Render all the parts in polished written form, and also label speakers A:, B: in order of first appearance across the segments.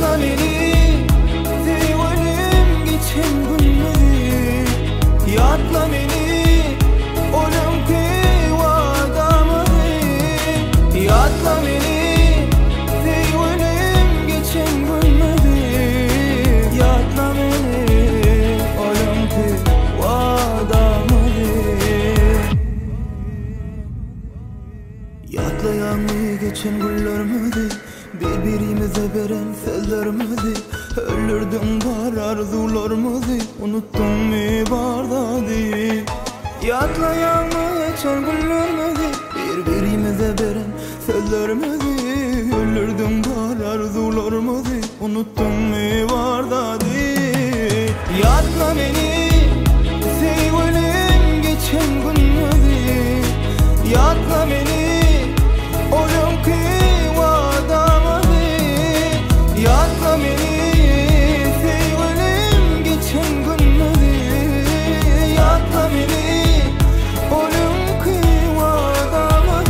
A: Yatla beni diyelim geçen günleri. Yatla beni oğlum ki vadamı. Yatla beni diyelim geçen günleri. Yatla beni oğlum ki vadamı. Yatlayan mı geçen günlerimizi, birbirimize veren sözlerimizi. Öldürdün var arzularımızı, unuttun mu bardadi. Yatlayan mı geçen günlerimizi, birbirimize veren sözlerimizi. Öldürdün var arzularımızı, unuttun mu bardadi. Yatla beni sevgilim geçen günleri. Yatla beni oğlum ki vadamı. Yatla beni sevgilim geçen günleri. Yatla beni oğlum ki vadamı.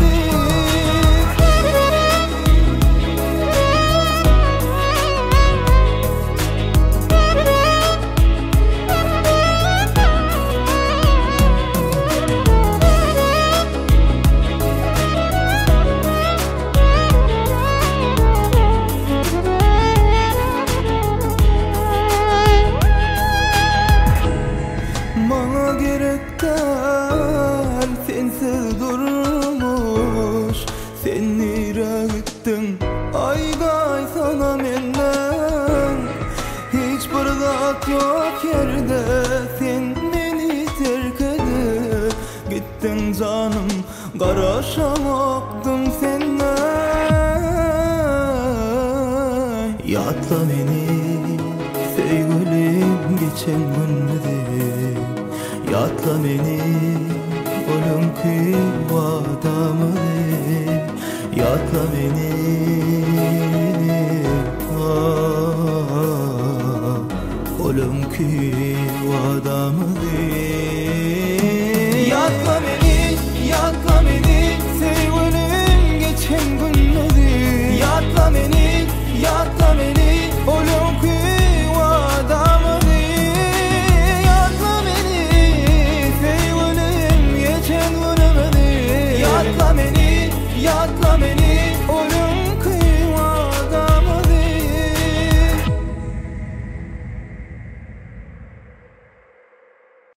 A: Bana gerek değil sensiz durmuş. Sen nere gittin ayday sana menden. Hiçbir zat yok yerde sen beni terk edip gittin canım. Karışamaktım senden. Yatla beni sevgilim geçen günleri. Yatla beni oğlum ki vadamı. Yatla beni oğlum ki vadamı.